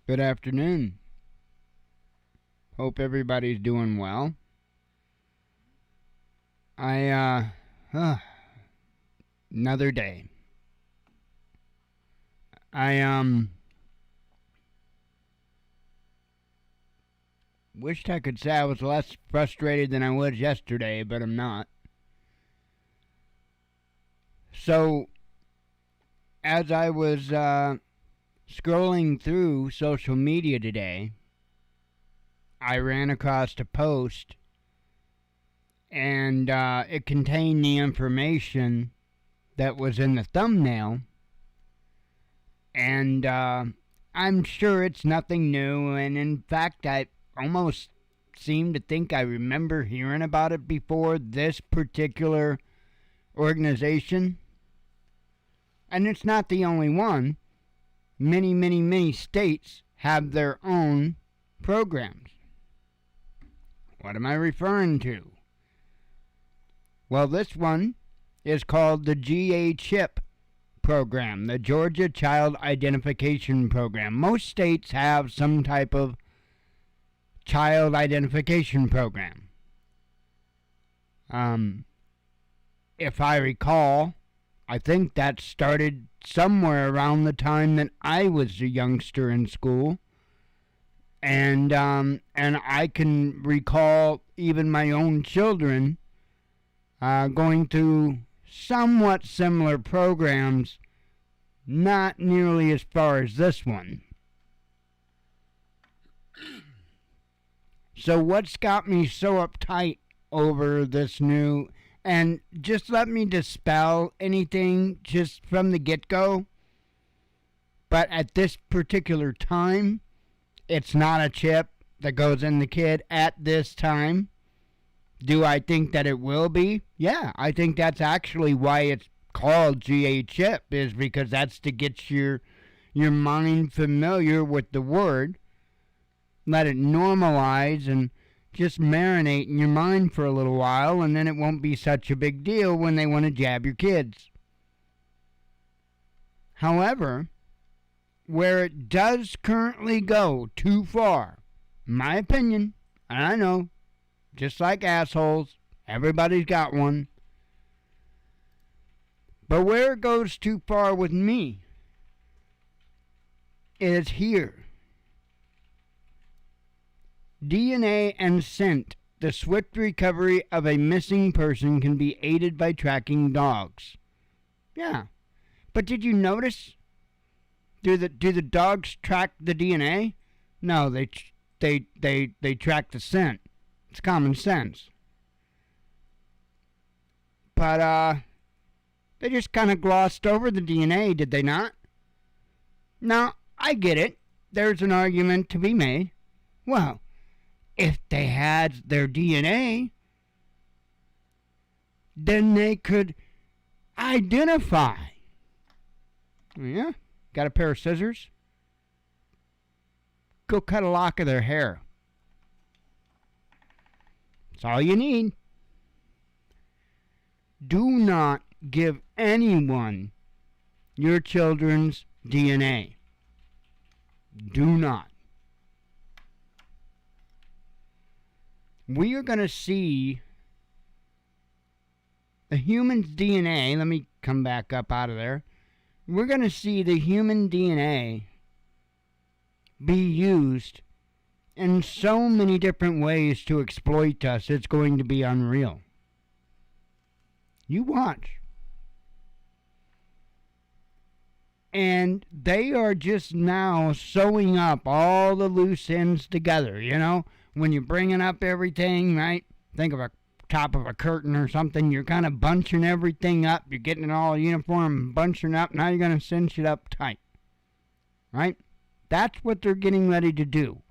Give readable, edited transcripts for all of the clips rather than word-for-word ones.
Good afternoon. Hope everybody's doing well. Another day. I wished I could say I was less frustrated than I was yesterday, but I'm not. So, as I was scrolling through social media today, I ran across a post, and it contained the information that was in the thumbnail, and I'm sure it's nothing new, and in fact, I almost seem to think I remember hearing about it before, this particular organization. And it's not the only one. Many states have their own programs. What am I referring to? Well, this one is called the GA-CHIP program, the Georgia Child Identification Program. Most states have some type of child identification program. If I recall, I think that started somewhere around the time that I was a youngster in school. And I can recall even my own children going through somewhat similar programs, not nearly as far as this one. So what's got me so uptight over this new, and just let me dispel anything just from the get-go, but at this particular time, it's not a chip that goes in the kid at this time. Do I think that it will be? Yeah, I think that's actually why it's called GA chip, is because that's to get your mind familiar with the word, let it normalize and just marinate in your mind for a little while, and then it won't be such a big deal when they want to jab your kids. However, where it does currently go too far, in my opinion, and I know, just like assholes, everybody's got one, but where it goes too far with me is here. DNA and scent. The swift recovery of a missing person can be aided by tracking dogs. Yeah, but did you notice? Do the dogs track the DNA? No, they track the scent. It's common sense. But they just kind of glossed over the DNA, did they not? Now, I get it. There's an argument to be made. Well, if they had their DNA, then they could identify. Yeah? Got a pair of scissors? Go cut a lock of their hair. That's all you need. Do not give anyone your children's DNA. Do not. We are going to see the human's DNA. Let me come back up out of there. We're going to see the human DNA be used in so many different ways to exploit us. It's going to be unreal. You watch. And they are just now sewing up all the loose ends together, you know? When you're bringing up everything, right? Think of a top of a curtain or something. You're kind of bunching everything up. You're getting it all uniform, bunching up. Now you're going to cinch it up tight. Right? That's what they're getting ready to do.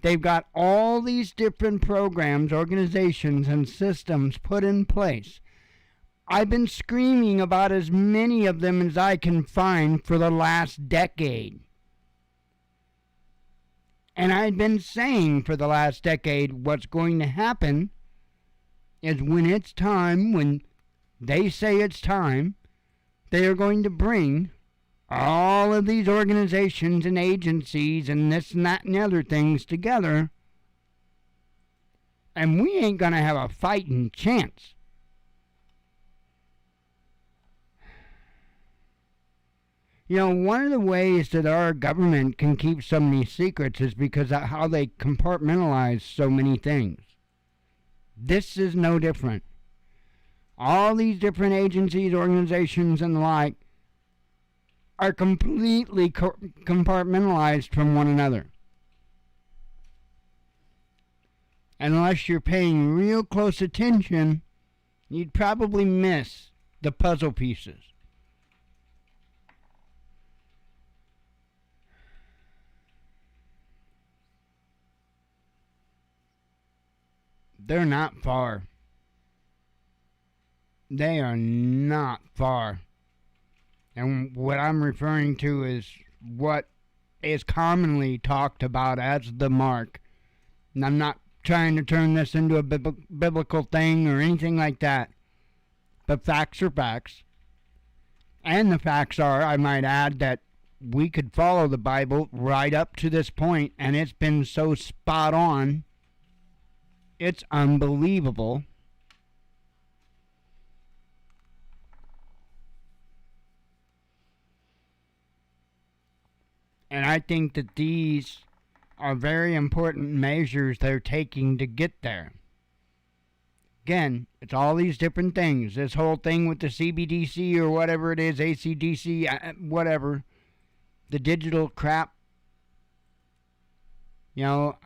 They've got all these different programs, organizations, and systems put in place. I've been screaming about as many of them as I can find for the last decade. And I've been saying for the last decade what's going to happen is when it's time, when they say it's time, they are going to bring all of these organizations and agencies and this and that and the other things together, and we ain't going to have a fighting chance. You know, one of the ways that our government can keep so many secrets is because of how they compartmentalize so many things. This is no different. All these different agencies, organizations, and the like are completely compartmentalized from one another. Unless you're paying real close attention, you'd probably miss the puzzle pieces. They're not far. They are not far. And what I'm referring to is what is commonly talked about as the mark. And I'm not trying to turn this into a biblical thing or anything like that. But facts are facts. And the facts are, I might add, that we could follow the Bible right up to this point, and it's been so spot on. It's unbelievable. And I think that these are very important measures they're taking to get there. Again, it's all these different things. This whole thing with the CBDC or whatever it is, ACDC, whatever, the digital crap. You know,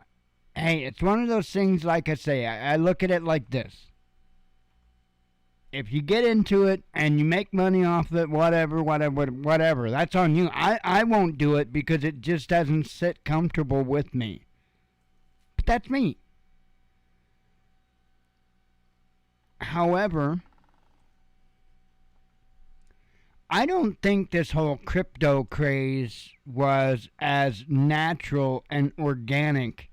hey, it's one of those things, like I say, I look at it like this. If you get into it and you make money off of it, whatever, that's on you. I won't do it because it just doesn't sit comfortable with me. But that's me. However, I don't think this whole crypto craze was as natural and organic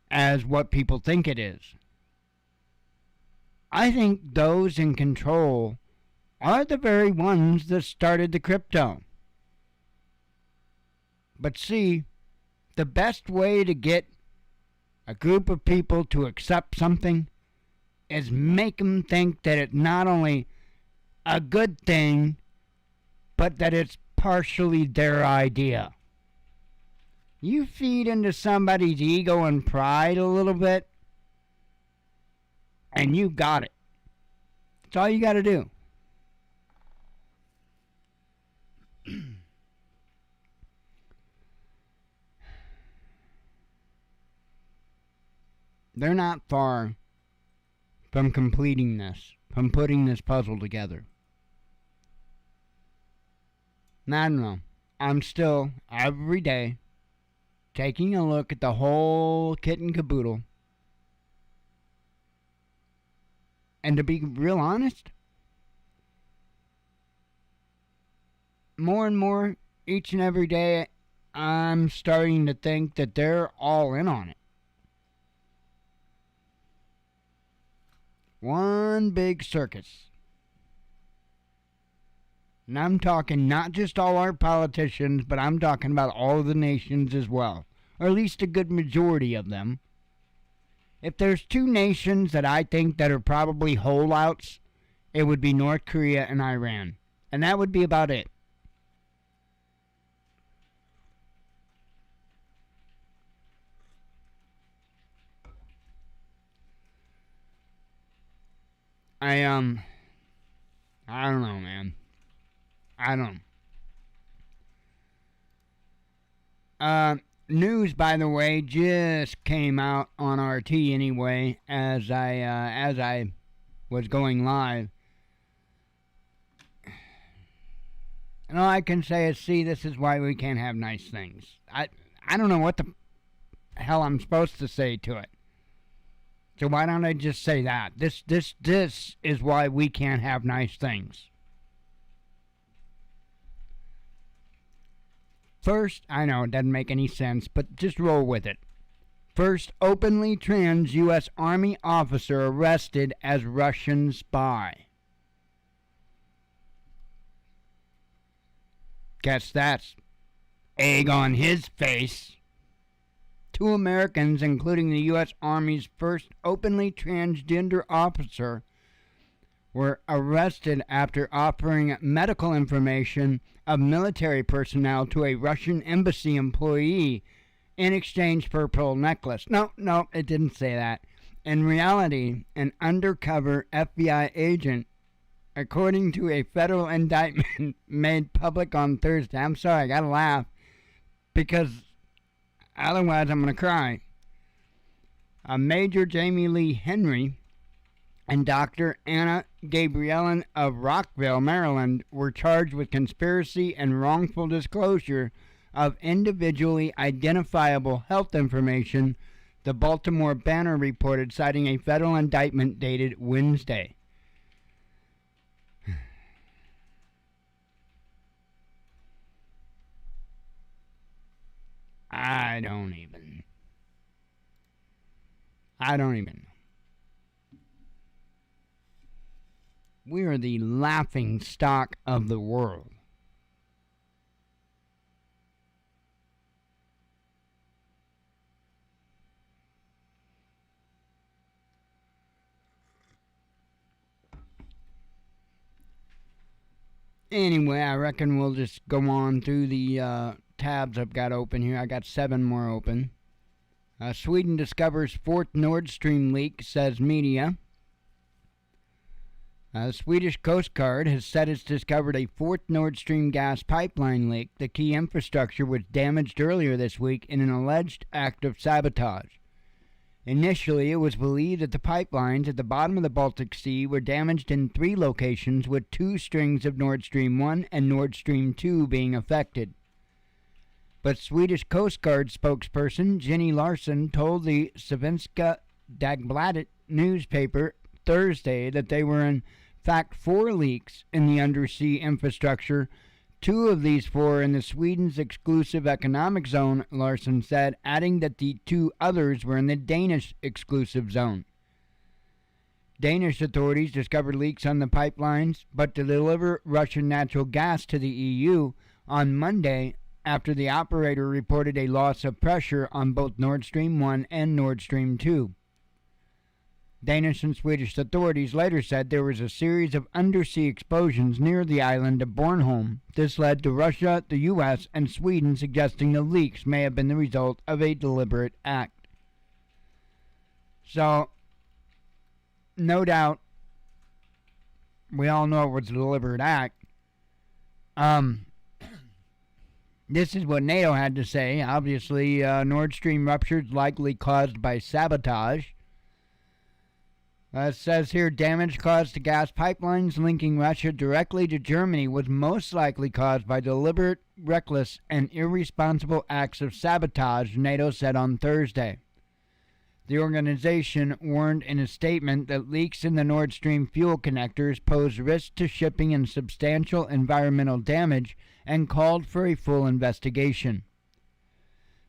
as what people think it is. I think those in control are the very ones that started the crypto. But see, the best way to get a group of people to accept something is make them think that it's not only a good thing, but that it's partially their idea. You feed into somebody's ego and pride a little bit, and you got it. That's all you got to do. They're not far from completing this, from putting this puzzle together. And I don't know. I'm still, every day, taking a look at the whole kit and caboodle. And to be real honest, more and more, each and every day, I'm starting to think that they're all in on it. One big circus. And I'm talking not just all our politicians, but I'm talking about all of the nations as well. Or at least a good majority of them. If there's two nations that I think that are probably holdouts, it would be North Korea and Iran. And that would be about it. I don't know, man. I don't know. News, by the way, just came out on RT anyway, as I was going live. And all I can say is, see, this is why we can't have nice things. I don't know what the hell I'm supposed to say to it. So why don't I just say that? This is why we can't have nice things. First, I know it doesn't make any sense, but just roll with it. First, openly trans U.S. Army officer arrested as Russian spy. Guess that's egg on his face. 2 Americans, including the U.S. Army's first openly transgender officer, were arrested after offering medical information of military personnel to a Russian embassy employee in exchange for a pearl necklace. No, it didn't say that. In reality, an undercover FBI agent, according to a federal indictment made public on Thursday. I'm sorry, I gotta laugh because otherwise I'm gonna cry. Major Jamie Lee Henry and Dr. Anna Gabriellan of Rockville, Maryland, were charged with conspiracy and wrongful disclosure of individually identifiable health information, the Baltimore Banner reported, citing a federal indictment dated Wednesday. I don't even know. We are the laughing stock of the world. Anyway, I reckon we'll just go on through the tabs I've got open here. I got 7 more open. Sweden discovers 4th Nord Stream leak, says media. The Swedish Coast Guard has said it's discovered a 4th Nord Stream gas pipeline leak. The key infrastructure was damaged earlier this week in an alleged act of sabotage. Initially, it was believed that the pipelines at the bottom of the Baltic Sea were damaged in 3 locations, with 2 strings of Nord Stream 1 and Nord Stream 2 being affected. But Swedish Coast Guard spokesperson Jenny Larsson told the Svenska Dagbladet newspaper Thursday that they were in fact 4 leaks in the undersea infrastructure. 2 of these 4 in the Sweden's exclusive economic zone, Larsson said, adding that the 2 others were in the Danish exclusive zone. Danish authorities discovered leaks on the pipelines, but to deliver Russian natural gas to the EU on Monday after the operator reported a loss of pressure on both Nord Stream 1 and Nord Stream 2. Danish and Swedish authorities later said there was a series of undersea explosions near the island of Bornholm. This led to Russia, the U.S., and Sweden suggesting the leaks may have been the result of a deliberate act. So, no doubt, we all know it was a deliberate act. This is what NATO had to say. Obviously, Nord Stream ruptures likely caused by sabotage. It says here, damage caused to gas pipelines linking Russia directly to Germany was most likely caused by deliberate, reckless, and irresponsible acts of sabotage, NATO said on Thursday. The organization warned in a statement that leaks in the Nord Stream fuel connectors pose risk to shipping and substantial environmental damage, and called for a full investigation.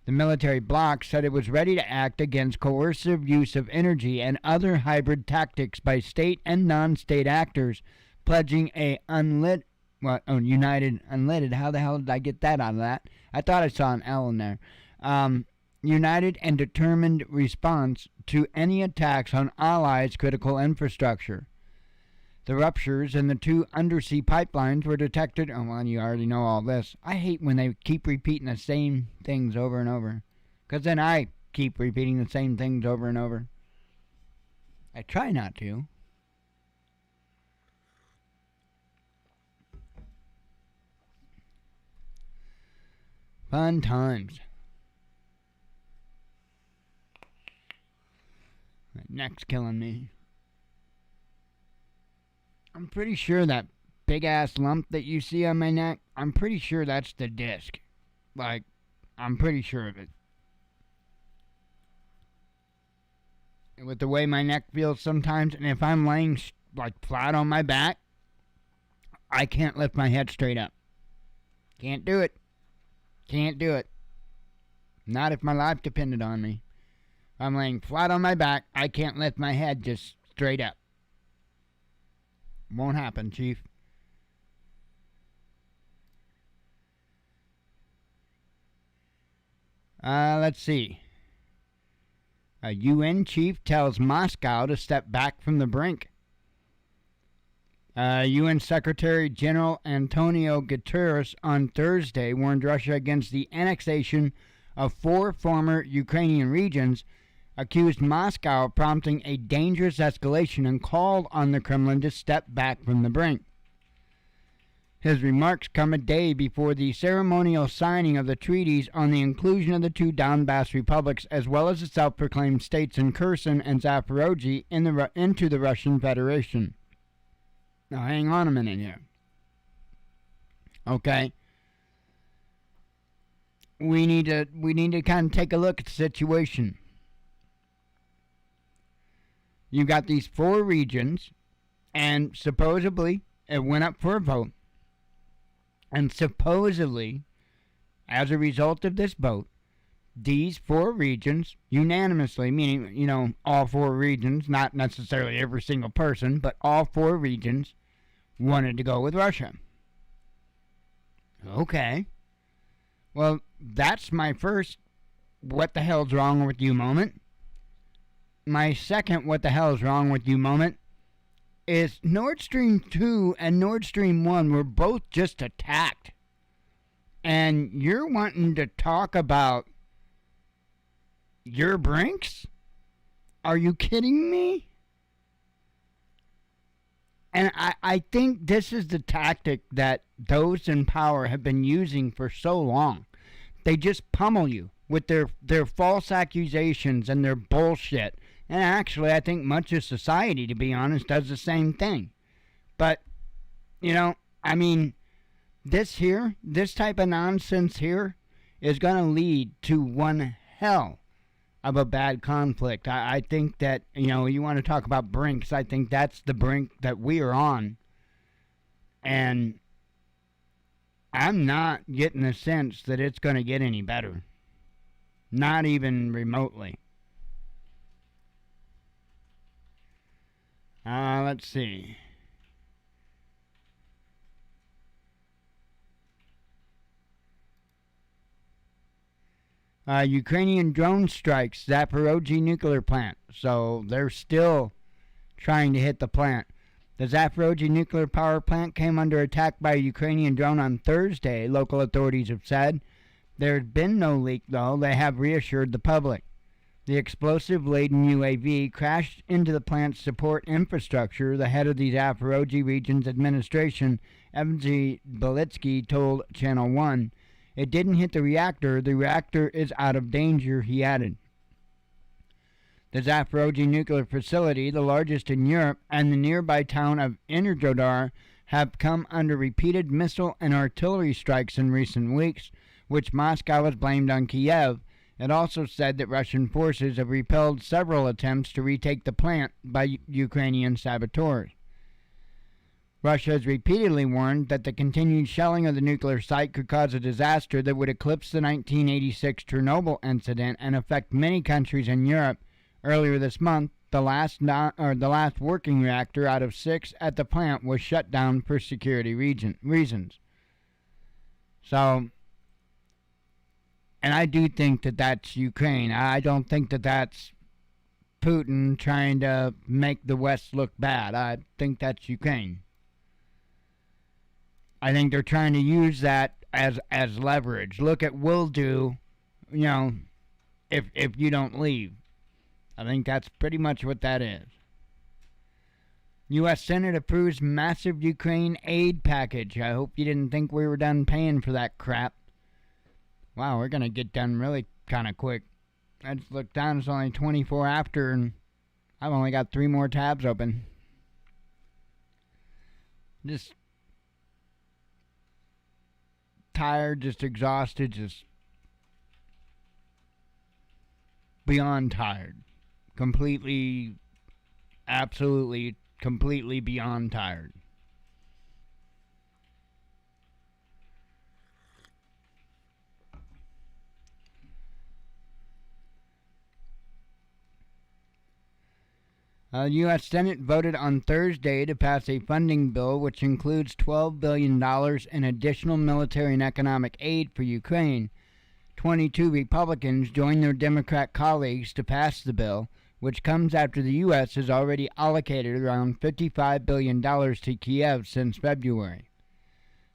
The military bloc said it was ready to act against coercive use of energy and other hybrid tactics by state and non-state actors, pledging a united, unleaded, how the hell did I get that out of that? I thought I saw an L in there. United and determined response to any attacks on allies' critical infrastructure. The ruptures in the 2 undersea pipelines were detected. Oh, well, you already know all this. I hate when they keep repeating the same things over and over, because then I keep repeating the same things over and over. I try not to. Fun times. My neck's killing me. I'm pretty sure that big-ass lump that you see on my neck, I'm pretty sure that's the disc. Like, I'm pretty sure of it. And with the way my neck feels sometimes, and if I'm laying, like, flat on my back, I can't lift my head straight up. Can't do it. Can't do it. Not if my life depended on me. If I'm laying flat on my back, I can't lift my head just straight up. Won't happen, Chief. Let's see. A UN chief tells Moscow to step back from the brink. UN Secretary General Antonio Guterres on Thursday warned Russia against the annexation of 4 former Ukrainian regions, accused Moscow of prompting a dangerous escalation, and called on the Kremlin to step back from the brink. His remarks come a day before the ceremonial signing of the treaties on the inclusion of the 2 Donbass republics, as well as the self-proclaimed states in Kherson and Zaporozhye into the Russian Federation. Now, hang on a minute here. Okay. We need to kind of take a look at the situation. You got these 4 regions, and supposedly it went up for a vote. And supposedly, as a result of this vote, these 4 regions unanimously, meaning, all 4 regions, not necessarily every single person, but all 4 regions wanted to go with Russia. Okay. Well, that's my first what the hell's wrong with you moment. My second what the hell's wrong with you moment is Nord Stream 2 and Nord Stream 1 were both just attacked. And you're wanting to talk about your Brinks? Are you kidding me? And I think this is the tactic that those in power have been using for so long. They just pummel you with their false accusations and their bullshit. And actually, I think much of society, to be honest, does the same thing. But, this type of nonsense here is going to lead to one hell of a bad conflict. I think that, you want to talk about Brinks, I think that's the brink that we are on. And I'm not getting the sense that it's going to get any better. Not even remotely. Let's see. Ukrainian drone strikes Zaporozhye nuclear plant. So they're still trying to hit the plant. The Zaporozhye nuclear power plant came under attack by a Ukrainian drone on Thursday, local authorities have said. There's been no leak, though. They have reassured the public. The explosive-laden UAV crashed into the plant's support infrastructure, the head of the Zaporozhye region's administration, Evgeny Belitsky, told Channel 1. It didn't hit the reactor. The reactor is out of danger, he added. The Zaporozhye nuclear facility, the largest in Europe, and the nearby town of Energodar have come under repeated missile and artillery strikes in recent weeks, which Moscow has blamed on Kiev. It also said that Russian forces have repelled several attempts to retake the plant by Ukrainian saboteurs. Russia has repeatedly warned that the continued shelling of the nuclear site could cause a disaster that would eclipse the 1986 Chernobyl incident and affect many countries in Europe. Earlier this month, the last working reactor out of 6 at the plant was shut down for security reasons. So, and I do think that that's Ukraine. I don't think that that's Putin trying to make the West look bad. I think that's Ukraine. I think they're trying to use that as leverage. Look at we'll do, if you don't leave. I think that's pretty much what that is. U.S. Senate approves massive Ukraine aid package. I hope you didn't think we were done paying for that crap. Wow, we're going to get done really kind of quick. I just looked down, it's only 24 after, and I've only got 3 more tabs open. Just tired, just exhausted, just beyond tired. Completely, absolutely, completely beyond tired. The U.S. Senate voted on Thursday to pass a funding bill which includes $12 billion in additional military and economic aid for Ukraine. 22 Republicans joined their Democrat colleagues to pass the bill, which comes after the U.S. has already allocated around $55 billion to Kiev since February.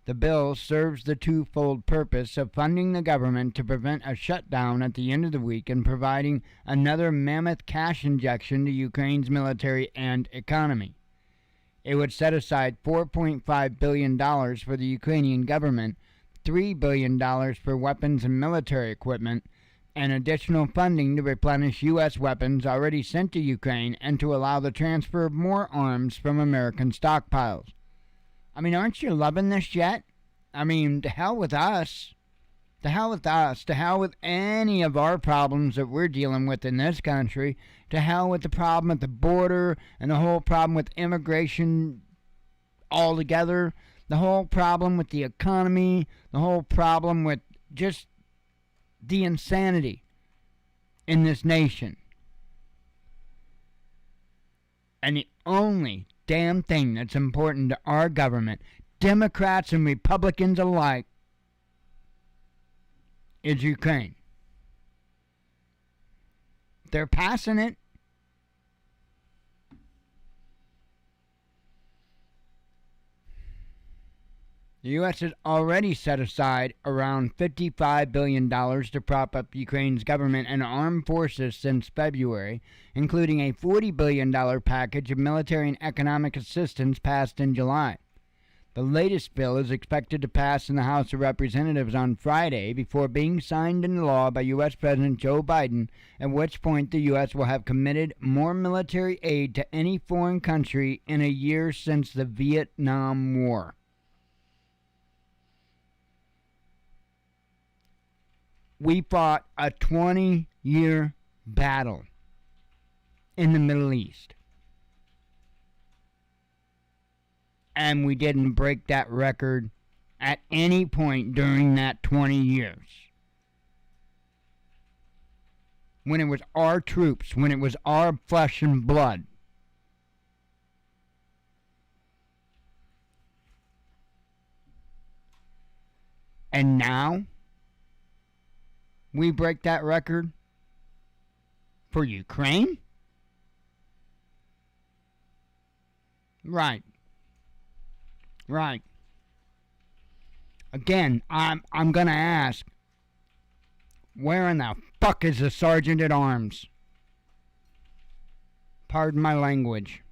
The bill serves the twofold purpose of funding the government to prevent a shutdown at the end of the week and providing another mammoth cash injection to Ukraine's military and economy. It would set aside $4.5 billion for the Ukrainian government, $3 billion for weapons and military equipment, and additional funding to replenish U.S. weapons already sent to Ukraine and to allow the transfer of more arms from American stockpiles. I mean, aren't you loving this yet? I mean, to hell with us. To hell with us. To hell with any of our problems that we're dealing with in this country. To hell with the problem at the border and the whole problem with immigration altogether. The whole problem with the economy. The whole problem with just the insanity in this nation. And the only damn thing that's important to our government, Democrats and Republicans alike, is Ukraine. They're passing it. The U.S. has already set aside around $55 billion to prop up Ukraine's government and armed forces since February, including a $40 billion package of military and economic assistance passed in July. The latest bill is expected to pass in the House of Representatives on Friday before being signed into law by U.S. President Joe Biden, at which point the U.S. will have committed more military aid to any foreign country in a year since the Vietnam War. We fought a 20-year battle in the Middle East. And we didn't break that record at any point during that 20 years. When it was our troops, when it was our flesh and blood. And now we break that record for Ukraine? Right. Right. Again, I'm gonna ask, where in the fuck is the sergeant at arms? Pardon my language.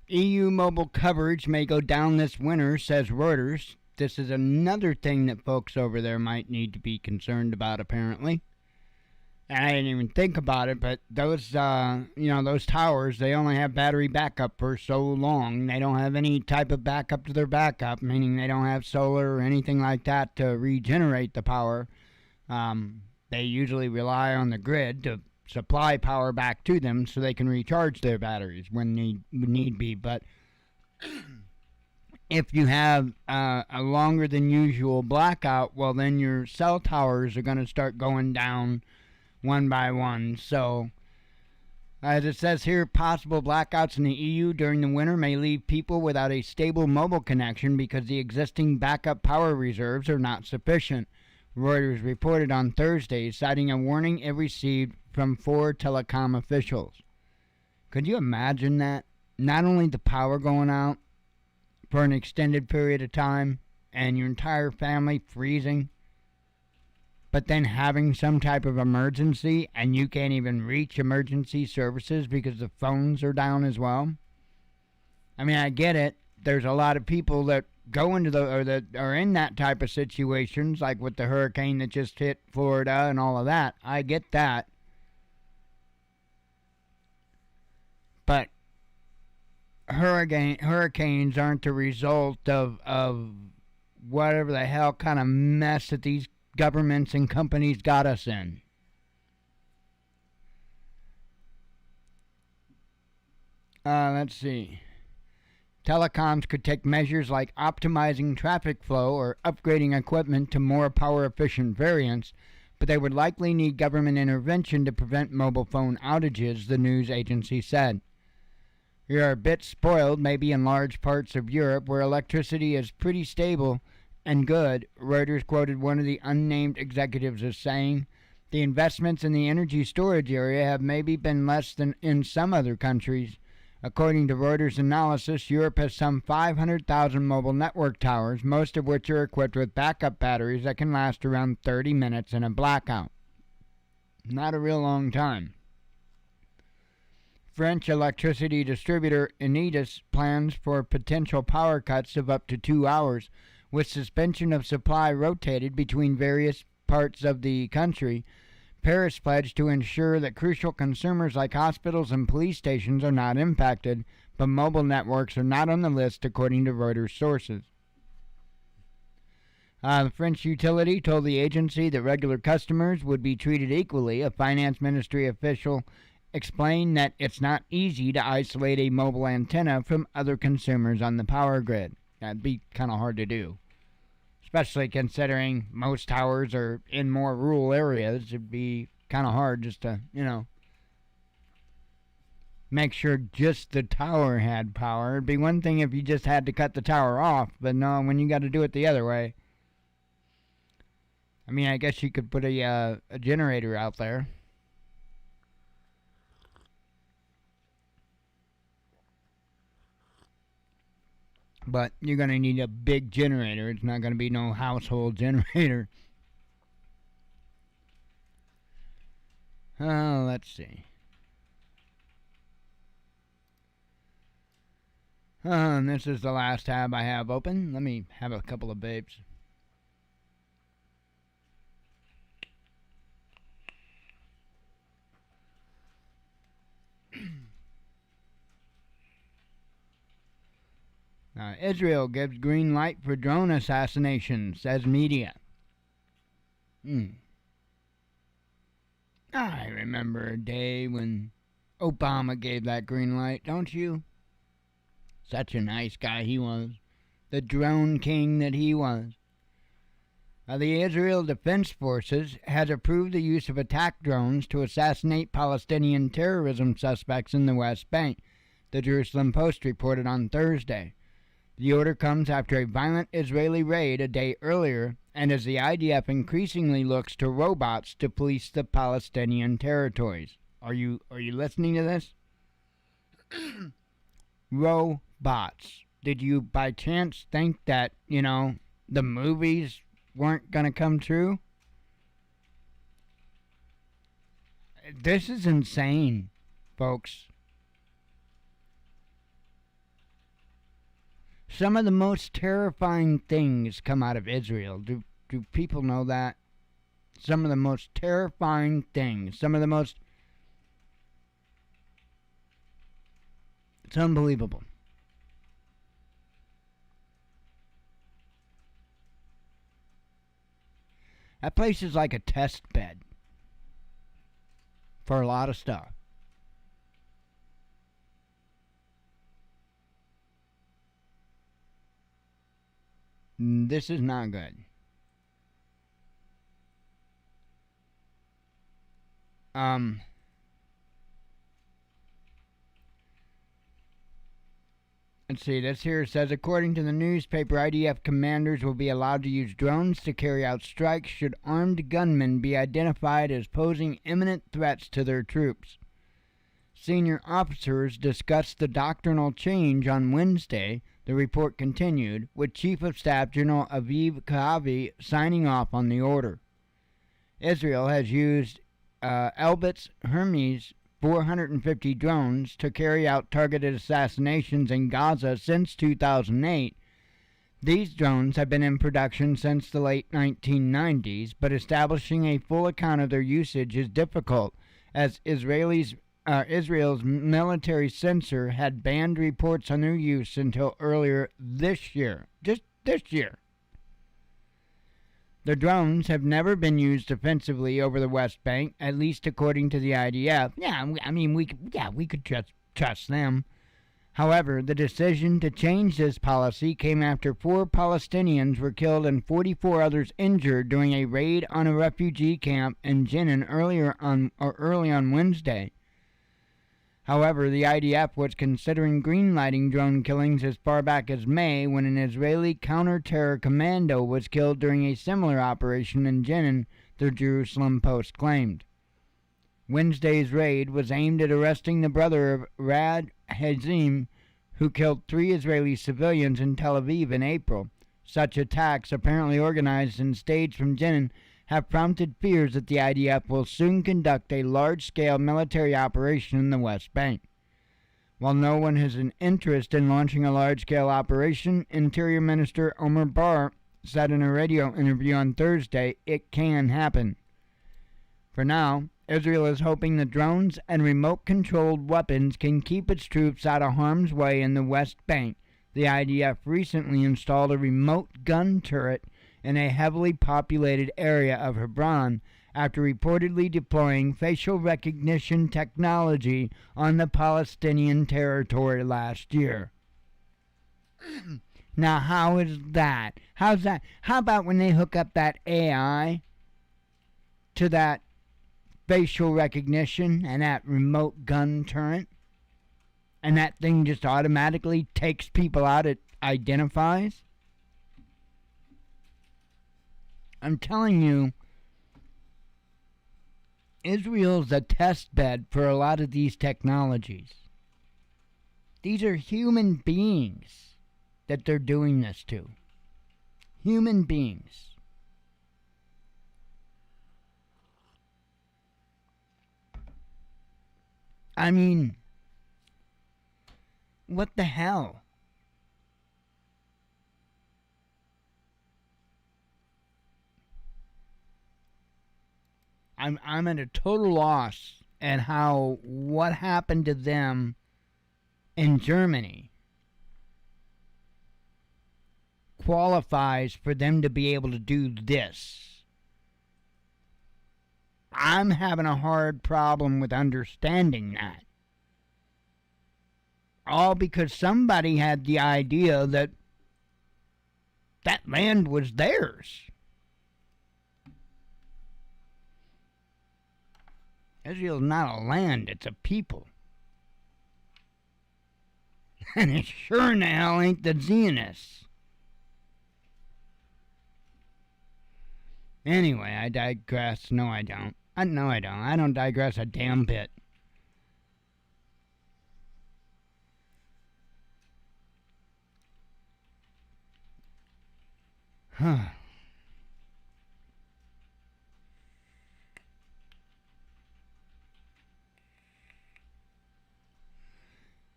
EU mobile coverage may go down this winter, says Reuters. This is another thing that folks over there might need to be concerned about, apparently. And I didn't even think about it, but those, those towers, they only have battery backup for so long. They don't have any type of backup to their backup, meaning they don't have solar or anything like that to regenerate the power. They usually rely on the grid to supply power back to them so they can recharge their batteries when need be. But if you have a longer than usual blackout, well, then your cell towers are going to start going down one by one. So, as it says here, possible blackouts in the EU during the winter may leave people without a stable mobile connection because the existing backup power reserves are not sufficient, Reuters reported on Thursday, citing a warning it received from 4 telecom officials. Could you imagine that? Not only the power going out for an extended period of time and your entire family freezing, but then having some type of emergency and you can't even reach emergency services because the phones are down as well. I mean, I get it. There's a lot of people that go into or that are in that type of situations, like with the hurricane that just hit Florida and all of that. I get that. But hurricanes aren't the result of whatever the hell kind of mess that these governments and companies got us in. Let's see. Telecoms could take measures like optimizing traffic flow or upgrading equipment to more power-efficient variants, but they would likely need government intervention to prevent mobile phone outages, the news agency said. We are a bit spoiled, maybe in large parts of Europe, where electricity is pretty stable and good, Reuters quoted one of the unnamed executives as saying. The investments in the energy storage area have maybe been less than in some other countries. According to Reuters analysis, Europe has some 500,000 mobile network towers, most of which are equipped with backup batteries that can last around 30 minutes in a blackout. Not a real long time. French electricity distributor Enedis plans for potential power cuts of up to 2 hours, with suspension of supply rotated between various parts of the country. Paris pledged to ensure that crucial consumers like hospitals and police stations are not impacted, but mobile networks are not on the list, according to Reuters sources. The French utility told the agency that regular customers would be treated equally. A finance ministry official explained that it's not easy to isolate a mobile antenna from other consumers on the power grid. That'd be kind of hard to do, especially considering most towers are in more rural areas. It'd be kind of hard just to, make sure just the tower had power. It'd be one thing if you just had to cut the tower off, but no, when you got to do it the other way. I mean, I guess you could put a generator out there. But you're going to need a big generator. It's not going to be no household generator. Oh, let's see. And this is the last tab I have open. Let me have a couple of babes. Israel gives green light for drone assassination, says media. I remember a day when Obama gave that green light, don't you? Such a nice guy he was. The drone king that he was. The Israel Defense Forces has approved the use of attack drones to assassinate Palestinian terrorism suspects in the West Bank, the Jerusalem Post reported on Thursday. The order comes after a violent Israeli raid a day earlier, and as the IDF increasingly looks to robots to police the Palestinian territories. Are you listening to this? Robots. Did you by chance think that, the movies weren't going to come true? This is insane, folks. Some of the most terrifying things come out of Israel. Do people know that? Some of the most terrifying things. Some of the most... It's unbelievable. That place is like a test bed for a lot of stuff. This is not good. Let's see, this here says, according to the newspaper, IDF commanders will be allowed to use drones to carry out strikes should armed gunmen be identified as posing imminent threats to their troops. Senior officers discussed the doctrinal change on Wednesday, the report continued, with Chief of Staff General Aviv Kahavi signing off on the order. Israel has used Elbit's Hermes 450 drones to carry out targeted assassinations in Gaza since 2008. These drones have been in production since the late 1990s, but establishing a full account of their usage is difficult, as Israel's military censor had banned reports on their use until earlier this year. Just this year. The drones have never been used offensively over the West Bank, at least according to the IDF. Yeah, I mean, we could trust them. However, the decision to change this policy came after 4 Palestinians were killed and 44 others injured during a raid on a refugee camp in Jenin early on Wednesday. However, the IDF was considering greenlighting drone killings as far back as May when an Israeli counter-terror commando was killed during a similar operation in Jenin, the Jerusalem Post claimed. Wednesday's raid was aimed at arresting the brother of Rad Hazim, who killed 3 Israeli civilians in Tel Aviv in April. Such attacks, apparently organized and staged from Jenin, have prompted fears that the IDF will soon conduct a large-scale military operation in the West Bank. While no one has an interest in launching a large-scale operation, Interior Minister Omer Bar said in a radio interview on Thursday it can happen. For now, Israel is hoping the drones and remote-controlled weapons can keep its troops out of harm's way in the West Bank. The IDF recently installed a remote gun turret in a heavily populated area of Hebron after reportedly deploying facial recognition technology on the Palestinian territory last year. Now, how is that? How's that? How about when they hook up that AI to that facial recognition and that remote gun turret, and that thing just automatically takes people out it identifies? I'm telling you, Israel's a test bed for a lot of these technologies. These are human beings that they're doing this to. Human beings. I mean, what the hell? I'm at a total loss at how what happened to them in Germany qualifies for them to be able to do this. I'm having a hard problem with understanding that. All because somebody had the idea that that land was theirs. Israel's not a land, it's a people. And it sure in the hell ain't the Zionists. Anyway, I digress. No, I don't. No, I don't. I don't digress a damn bit. Huh.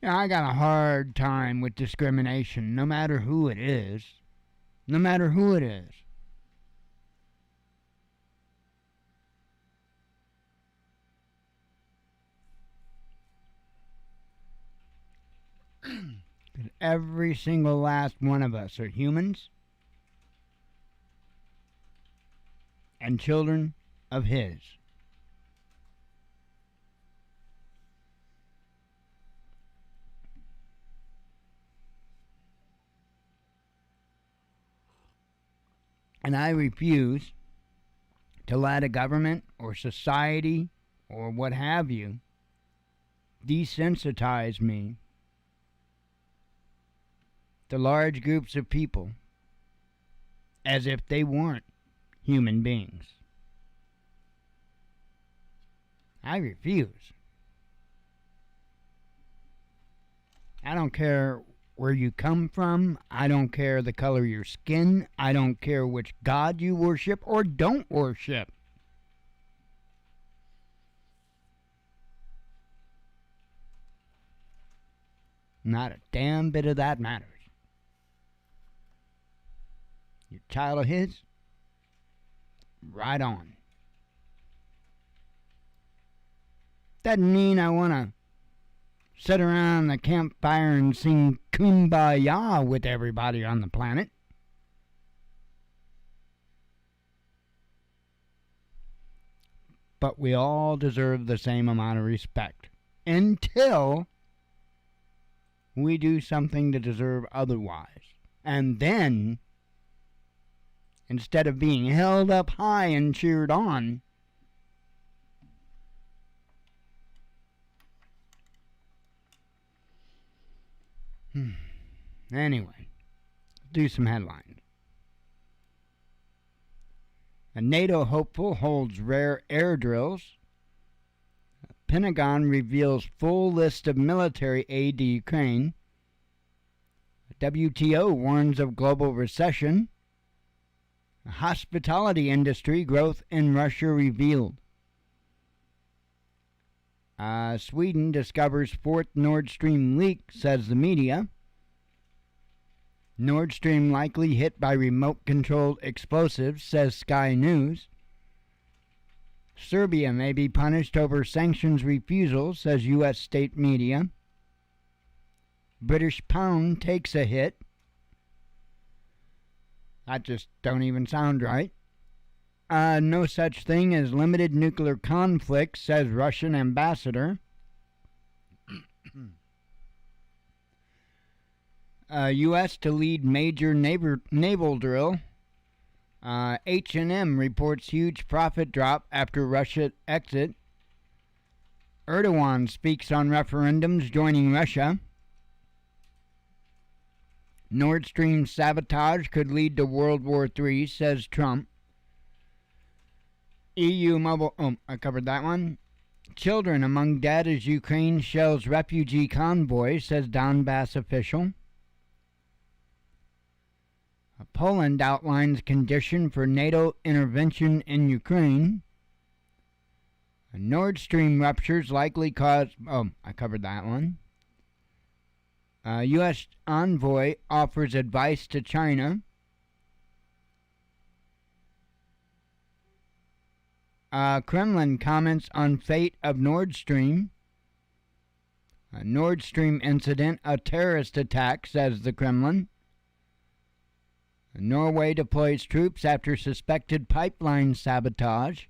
I got a hard time with discrimination, no matter who it is. No matter who it is. Every single last one of us are humans and children of His. And I refuse to let a government or society or what have you desensitize me to large groups of people as if they weren't human beings. I refuse. I don't care where you come from. I don't care the color of your skin. I don't care which God you worship or don't worship. Not a damn bit of that matters. You're a child of His? Right on. Doesn't mean I want to sit around the campfire and sing Kumbaya with everybody on the planet. But we all deserve the same amount of respect until we do something to deserve otherwise. And then, instead of being held up high and cheered on, anyway, do some headlines. A NATO hopeful holds rare air drills. Pentagon reveals full list of military aid to Ukraine. WTO warns of global recession. Hospitality industry growth in Russia revealed. Sweden discovers fourth Nord Stream leak, says the media. Nord Stream likely hit by remote-controlled explosives, says Sky News. Serbia may be punished over sanctions refusal, says U.S. state media. British pound takes a hit. That just don't even sound right. No such thing as limited nuclear conflict, says Russian ambassador. U.S. to lead major naval drill. H&M reports huge profit drop after Russia exit. Erdogan speaks on referendums joining Russia. Nord Stream sabotage could lead to World War III, says Trump. EU mobile... Oh, I covered that one. Children among dead as Ukraine shells refugee convoy, says Donbass official. Poland outlines condition for NATO intervention in Ukraine. Nord Stream ruptures likely cause... Oh, I covered that one. U.S. envoy offers advice to China. Kremlin comments on fate of Nord Stream. Nord Stream incident, a terrorist attack, says the Kremlin. Norway deploys troops after suspected pipeline sabotage.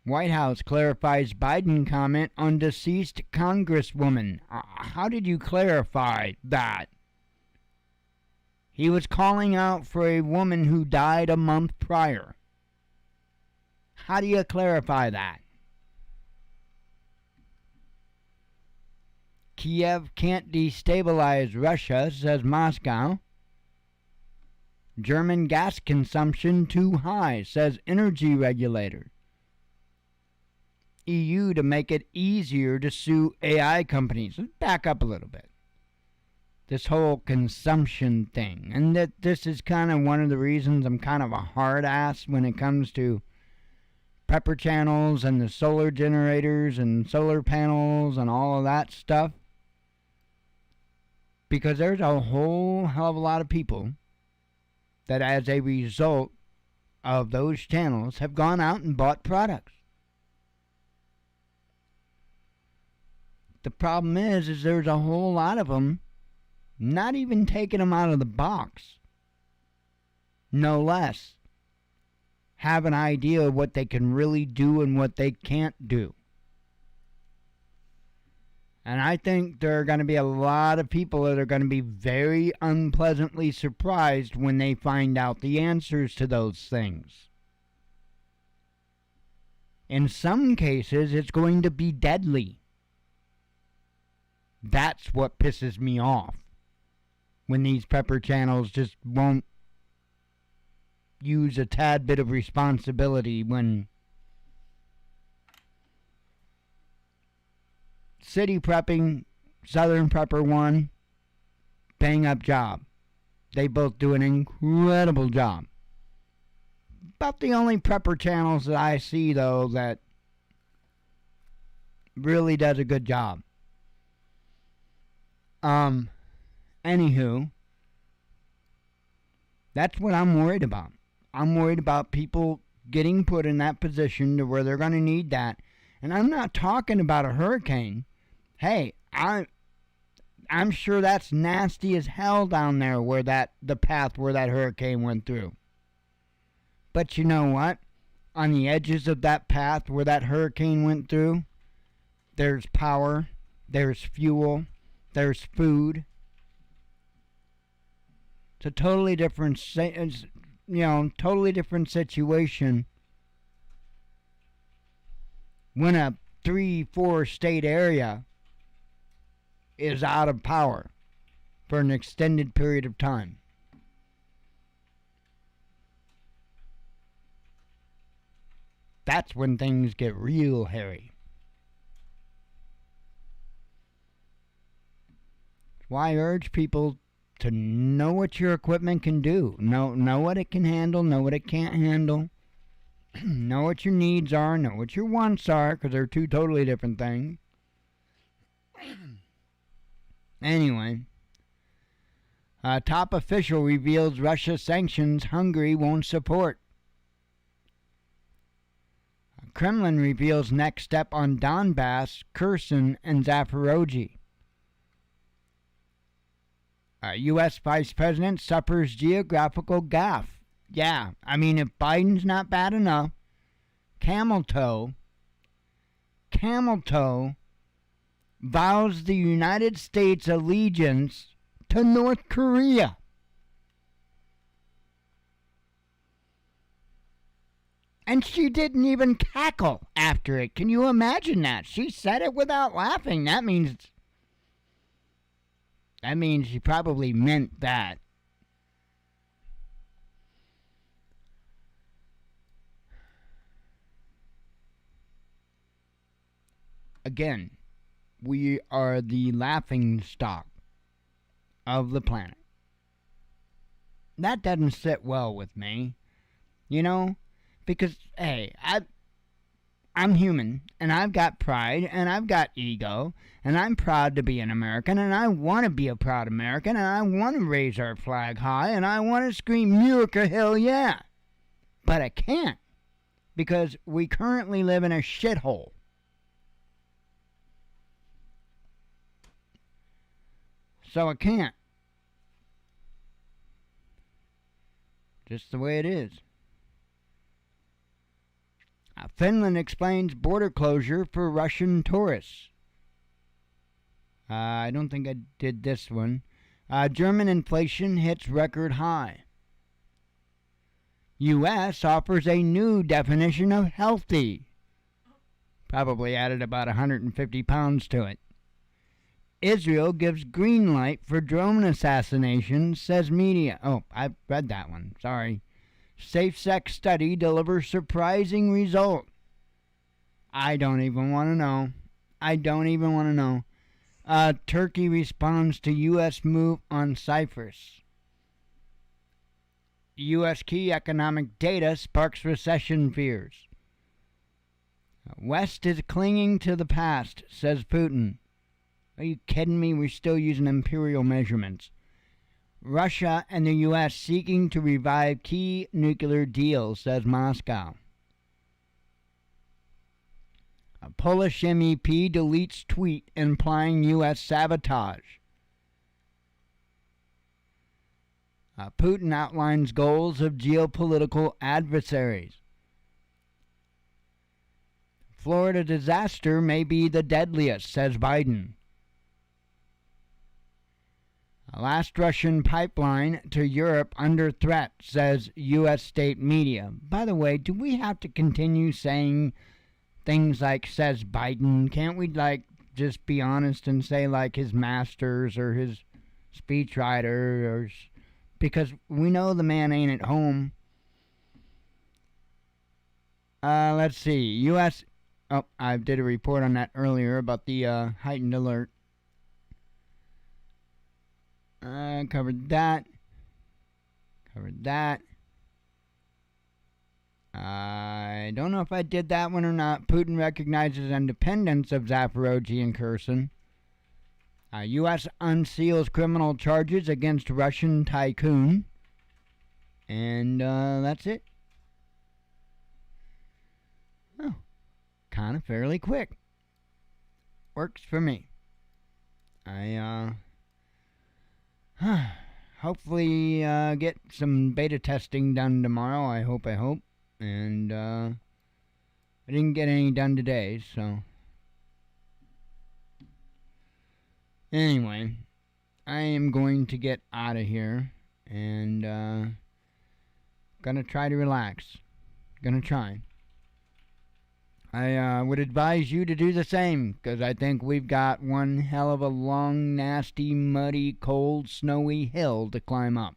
White House clarifies Biden comment on deceased Congresswoman. How did you clarify that? He was calling out for a woman who died a month prior. How do you clarify that? Kiev can't destabilize Russia, says Moscow. German gas consumption too high, says energy regulator. EU to make it easier to sue AI companies. Let's back up a little bit. This whole consumption thing. And that this is kind of one of the reasons I'm kind of a hard ass when it comes to pepper channels and the solar generators and solar panels and all of that stuff. Because there's a whole hell of a lot of people that as a result of those channels have gone out and bought products. The problem is there's a whole lot of them not even taking them out of the box. No less. Have an idea of what they can really do and what they can't do. And I think there are going to be a lot of people that are going to be very unpleasantly surprised when they find out the answers to those things. In some cases, it's going to be deadly. That's what pisses me off. When these pepper channels just won't use a tad bit of responsibility when City Prepping, Southern Prepper 1, bang up job. They both do an incredible job. About the only prepper channels that I see, though, that really does a good job. Anywho, that's what I'm worried about. I'm worried about people getting put in that position to where they're going to need that. And I'm not talking about a hurricane. Hey, I'm sure that's nasty as hell down there where the path where that hurricane went through. But you know what? On the edges of that path where that hurricane went through, there's power, there's fuel, there's food. It's a totally different, totally different situation when a 3-4 state area is out of power for an extended period of time. That's when things get real hairy. Why I urge people to know what your equipment can do. Know what it can handle, know what it can't handle. Know what your needs are, know what your wants are, because they're two totally different things. Anyway, a top official reveals Russia sanctions Hungary won't support. Kremlin reveals next step on Donbass, Kherson, and Zaporozhye. U.S. Vice President suffers geographical gaffe. Yeah, I mean, if Biden's not bad enough, Camel Toe vows the United States allegiance to North Korea. And she didn't even cackle after it. Can you imagine that? She said it without laughing. That means she probably meant that. Again, we are the laughing stock of the planet. That doesn't sit well with me. You know? Because, hey, I'm human, and I've got pride, and I've got ego, and I'm proud to be an American, and I want to be a proud American, and I want to raise our flag high, and I want to scream, America, hell yeah. But I can't, because we currently live in a shithole. So I can't. Just the way it is. Finland explains border closure for Russian tourists. I don't think I did this one. German inflation hits record high. U.S. offers a new definition of healthy. Probably added about 150 pounds to it. Israel gives green light for drone assassination, says media. Oh, I read that one. Sorry. Safe sex study delivers surprising result. I don't even want to know. Turkey responds to U.S. move on Cyprus. U.S. key economic data sparks recession fears. West is clinging to the past, says Putin. Are you kidding me? We're still using imperial measurements. Russia and the U.S. seeking to revive key nuclear deals, says Moscow. A Polish MEP deletes tweet implying U.S. sabotage. Putin outlines goals of geopolitical adversaries. Florida disaster may be the deadliest, says Biden. Last Russian pipeline to Europe under threat, says U.S. state media. By the way, do we have to continue saying things like says Biden? Can't we, just be honest and say, his masters or his speechwriter? Because we know the man ain't at home. Let's see. U.S. Oh, I did a report on that earlier about the heightened alert. Covered that. I don't know if I did that one or not. Putin recognizes independence of Zaporozhye and Kherson. U.S. unseals criminal charges against Russian tycoon. And that's it. Oh, kind of fairly quick. Works for me. Hopefully get some beta testing done tomorrow. I hope. And I didn't get any done today, so Anyway, I am going to get out of here and gonna try to relax. Gonna try. I would advise you to do the same, because I think we've got one hell of a long, nasty, muddy, cold, snowy hill to climb up.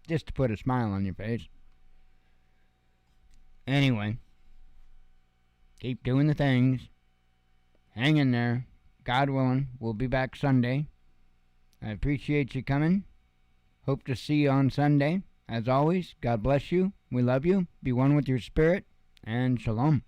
Just to put a smile on your face. Anyway, keep doing the things. Hang in there. God willing, we'll be back Sunday. I appreciate you coming. Hope to see you on Sunday. As always, God bless you. We love you. Be one with your spirit. And shalom.